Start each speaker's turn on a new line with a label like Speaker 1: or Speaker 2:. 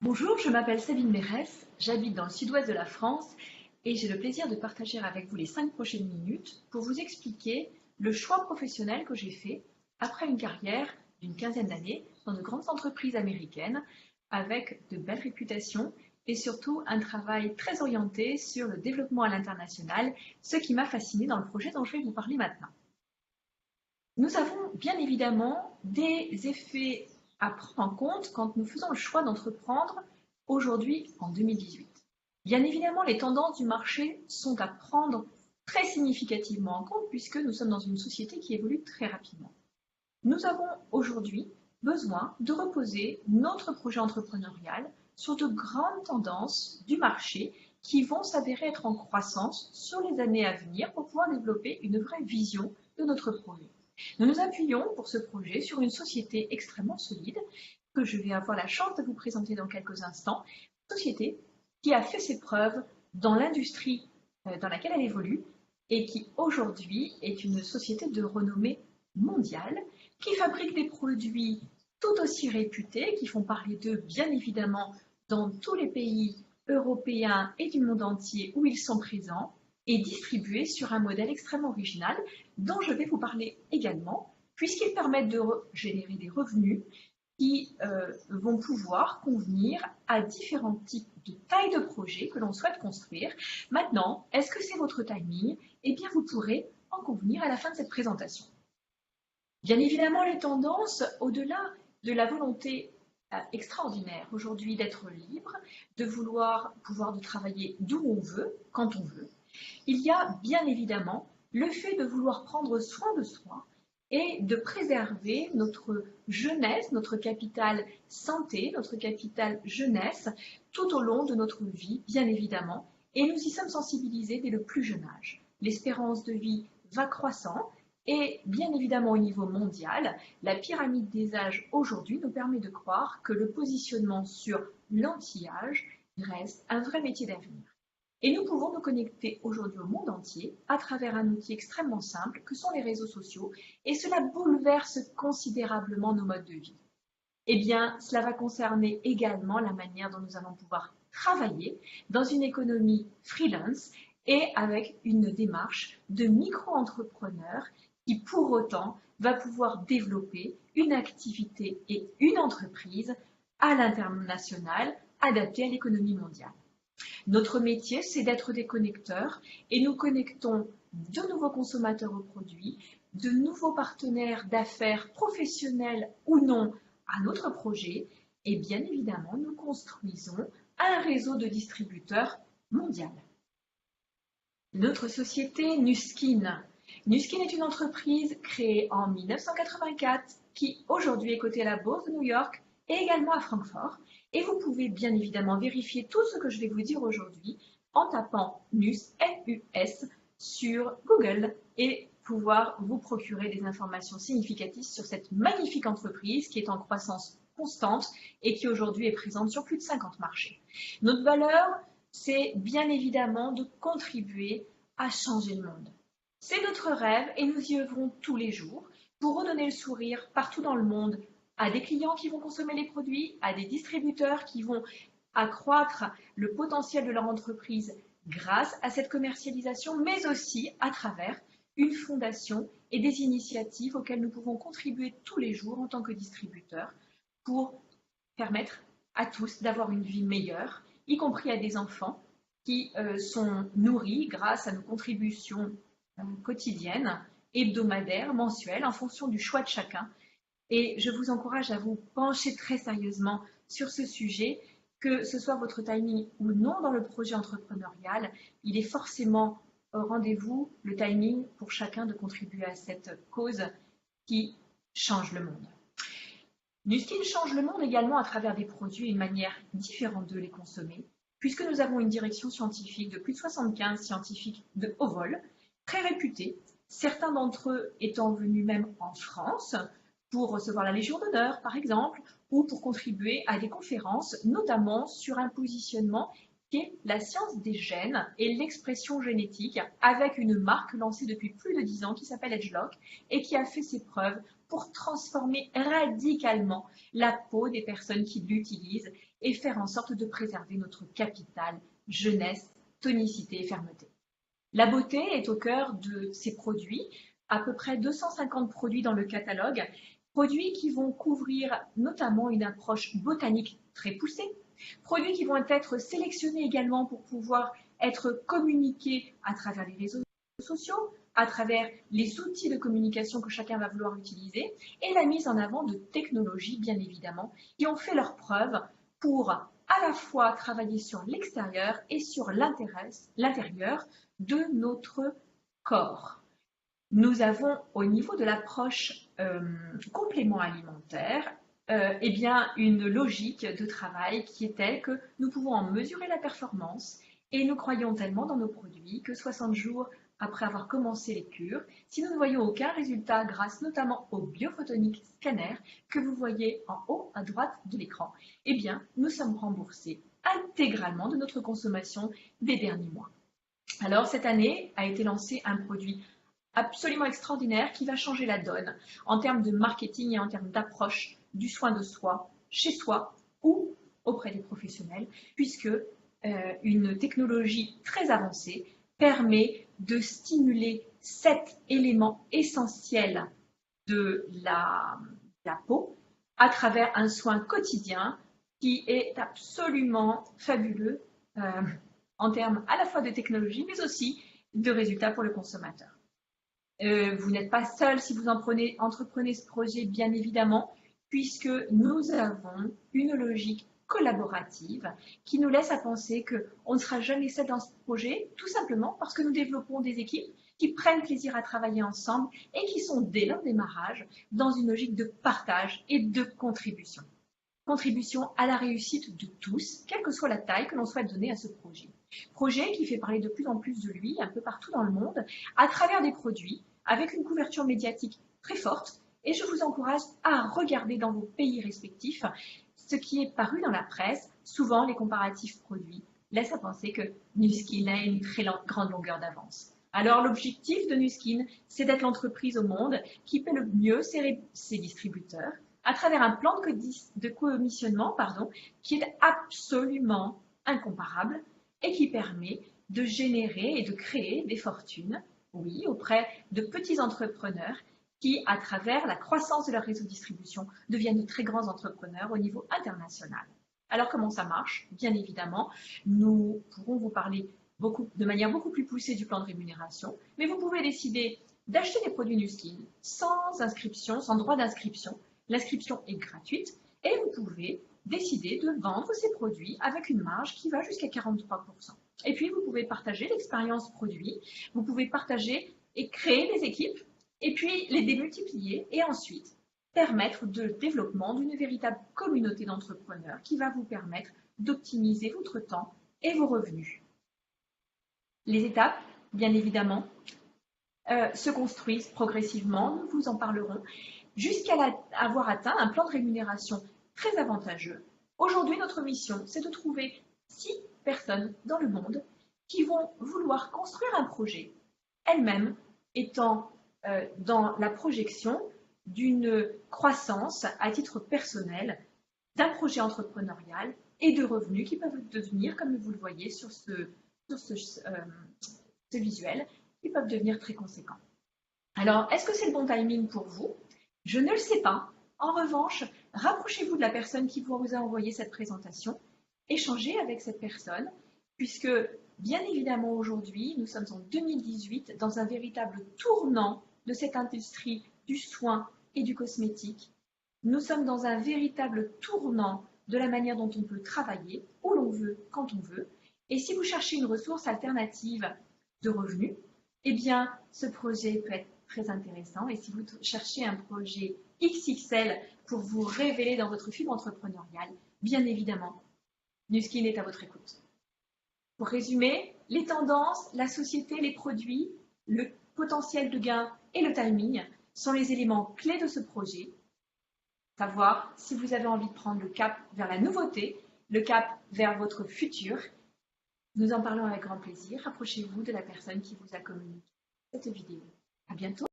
Speaker 1: Bonjour, je m'appelle Sabine Mérès, j'habite dans le sud-ouest de la France et j'ai le plaisir de partager avec vous les 5 prochaines minutes pour vous expliquer le choix professionnel que j'ai fait après une carrière d'une quinzaine d'années dans de grandes entreprises américaines avec de belles réputations et surtout un travail très orienté sur le développement à l'international, ce qui m'a fascinée dans le projet dont je vais vous parler maintenant. Nous avons bien évidemment des effets à prendre en compte quand nous faisons le choix d'entreprendre aujourd'hui en 2018. Bien évidemment, les tendances du marché sont à prendre très significativement en compte puisque nous sommes dans une société qui évolue très rapidement. Nous avons aujourd'hui besoin de reposer notre projet entrepreneurial sur de grandes tendances du marché qui vont s'avérer être en croissance sur les années à venir pour pouvoir développer une vraie vision de notre projet. Nous nous appuyons pour ce projet sur une société extrêmement solide que je vais avoir la chance de vous présenter dans quelques instants, une société qui a fait ses preuves dans l'industrie dans laquelle elle évolue et qui aujourd'hui est une société de renommée mondiale qui fabrique des produits tout aussi réputés, qui font parler d'eux bien évidemment dans tous les pays européens et du monde entier où ils sont présents et distribués sur un modèle extrêmement original dont je vais vous parler également, puisqu'ils permettent de générer des revenus qui vont pouvoir convenir à différents types de tailles de projets que l'on souhaite construire. Maintenant, est-ce que c'est votre timing? Eh bien, vous pourrez en convenir à la fin de cette présentation. Bien évidemment, les tendances, au-delà de la volonté extraordinaire aujourd'hui d'être libre, de vouloir pouvoir de travailler d'où on veut, quand on veut, il y a bien évidemment le fait de vouloir prendre soin de soi et de préserver notre jeunesse, notre capital santé, notre capital jeunesse tout au long de notre vie, bien évidemment. Et nous y sommes sensibilisés dès le plus jeune âge. L'espérance de vie va croissant et bien évidemment au niveau mondial, la pyramide des âges aujourd'hui nous permet de croire que le positionnement sur l'anti-âge reste un vrai métier d'avenir. Et nous pouvons nous connecter aujourd'hui au monde entier à travers un outil extrêmement simple que sont les réseaux sociaux et cela bouleverse considérablement nos modes de vie. Eh bien, cela va concerner également la manière dont nous allons pouvoir travailler dans une économie freelance et avec une démarche de micro-entrepreneur qui pour autant va pouvoir développer une activité et une entreprise à l'international adaptée à l'économie mondiale. Notre métier, c'est d'être des connecteurs et nous connectons de nouveaux consommateurs aux produits, de nouveaux partenaires d'affaires professionnels ou non à notre projet et bien évidemment, nous construisons un réseau de distributeurs mondial. Notre société Nuskin. Nuskin est une entreprise créée en 1984 qui aujourd'hui est cotée à la bourse de New York et également à Francfort. Et vous pouvez bien évidemment vérifier tout ce que je vais vous dire aujourd'hui en tapant NUS, N-U-S, sur Google et pouvoir vous procurer des informations significatives sur cette magnifique entreprise qui est en croissance constante et qui aujourd'hui est présente sur plus de 50 marchés. Notre valeur, c'est bien évidemment de contribuer à changer le monde. C'est notre rêve et nous y œuvrons tous les jours pour redonner le sourire partout dans le monde à des clients qui vont consommer les produits, à des distributeurs qui vont accroître le potentiel de leur entreprise grâce à cette commercialisation, mais aussi à travers une fondation et des initiatives auxquelles nous pouvons contribuer tous les jours en tant que distributeurs pour permettre à tous d'avoir une vie meilleure, y compris à des enfants qui sont nourris grâce à nos contributions quotidiennes, hebdomadaires, mensuelles, en fonction du choix de chacun. Et je vous encourage à vous pencher très sérieusement sur ce sujet, que ce soit votre timing ou non dans le projet entrepreneurial, il est forcément au rendez-vous le timing pour chacun de contribuer à cette cause qui change le monde. Nuskin change le monde également à travers des produits et une manière différente de les consommer, puisque nous avons une direction scientifique de plus de 75 scientifiques de haut vol, très réputés, certains d'entre eux étant venus même en France pour recevoir la Légion d'honneur, par exemple, ou pour contribuer à des conférences, notamment sur un positionnement qui est la science des gènes et l'expression génétique, avec une marque lancée depuis plus de 10 ans qui s'appelle Edgelock et qui a fait ses preuves pour transformer radicalement la peau des personnes qui l'utilisent et faire en sorte de préserver notre capital, jeunesse, tonicité et fermeté. La beauté est au cœur de ces produits, à peu près 250 produits dans le catalogue, produits qui vont couvrir notamment une approche botanique très poussée, produits qui vont être sélectionnés également pour pouvoir être communiqués à travers les réseaux sociaux, à travers les outils de communication que chacun va vouloir utiliser, et la mise en avant de technologies, bien évidemment, qui ont fait leurs preuves pour à la fois travailler sur l'extérieur et sur l'intérieur de notre corps. Nous avons au niveau de l'approche complément alimentaire eh bien, une logique de travail qui est telle que nous pouvons en mesurer la performance et nous croyons tellement dans nos produits que 60 jours après avoir commencé les cures, si nous ne voyons aucun résultat grâce notamment au biophotonic scanner que vous voyez en haut à droite de l'écran, eh bien, nous sommes remboursés intégralement de notre consommation des derniers mois. Alors, cette année a été lancé un produit absolument extraordinaire qui va changer la donne en termes de marketing et en termes d'approche du soin de soi, chez soi ou auprès des professionnels, puisque une technologie très avancée permet de stimuler 7 éléments essentiels de la peau à travers un soin quotidien qui est absolument fabuleux en termes à la fois de technologie, mais aussi de résultats pour le consommateur. Vous n'êtes pas seul si vous entreprenez ce projet, bien évidemment, puisque nous avons une logique collaborative qui nous laisse à penser qu'on ne sera jamais seul dans ce projet, tout simplement parce que nous développons des équipes qui prennent plaisir à travailler ensemble et qui sont dès leur démarrage dans une logique de partage et de contribution. Contribution à la réussite de tous, quelle que soit la taille que l'on souhaite donner à ce projet. Projet qui fait parler de plus en plus de lui un peu partout dans le monde à travers des produits avec une couverture médiatique très forte, et je vous encourage à regarder dans vos pays respectifs ce qui est paru dans la presse. Souvent, les comparatifs produits laissent à penser que Nu Skin a une très grande longueur d'avance. Alors, l'objectif de Nu Skin, c'est d'être l'entreprise au monde qui paie le mieux ses distributeurs à travers un plan de commissionnement qui est absolument incomparable et qui permet de générer et de créer des fortunes, oui, auprès de petits entrepreneurs qui, à travers la croissance de leur réseau de distribution, deviennent de très grands entrepreneurs au niveau international. Alors, comment ça marche? Bien évidemment, nous pourrons vous parler de manière beaucoup plus poussée du plan de rémunération, mais vous pouvez décider d'acheter des produits Nu Skin sans inscription, sans droit d'inscription. L'inscription est gratuite et vous pouvez décider de vendre ces produits avec une marge qui va jusqu'à 43%. Et puis, vous pouvez partager l'expérience produit, vous pouvez partager et créer des équipes, et puis les démultiplier et ensuite permettre le développement d'une véritable communauté d'entrepreneurs qui va vous permettre d'optimiser votre temps et vos revenus. Les étapes, bien évidemment, se construisent progressivement, nous vous en parlerons, jusqu'à avoir atteint un plan de rémunération très avantageux. Aujourd'hui, notre mission, c'est de trouver 6 personnes dans le monde qui vont vouloir construire un projet, elles-mêmes étant dans la projection d'une croissance à titre personnel, d'un projet entrepreneurial et de revenus qui peuvent devenir, comme vous le voyez sur ce visuel, qui peuvent devenir très conséquents. Alors, est-ce que c'est le bon timing pour vous? Je ne le sais pas. En revanche, rapprochez-vous de la personne qui vous a envoyé cette présentation, échangez avec cette personne, puisque bien évidemment aujourd'hui, nous sommes en 2018 dans un véritable tournant de cette industrie du soin et du cosmétique. Nous sommes dans un véritable tournant de la manière dont on peut travailler, où l'on veut, quand on veut. Et si vous cherchez une ressource alternative de revenus, eh bien, ce projet peut être très intéressant. Et si vous cherchez un projet XXL pour vous révéler dans votre fibre entrepreneuriale, bien évidemment, Nu Skin est à votre écoute. Pour résumer, les tendances, la société, les produits, le potentiel de gain et le timing sont les éléments clés de ce projet. Savoir si vous avez envie de prendre le cap vers la nouveauté, le cap vers votre futur. Nous en parlons avec grand plaisir. Rapprochez-vous de la personne qui vous a communiqué cette vidéo. À bientôt.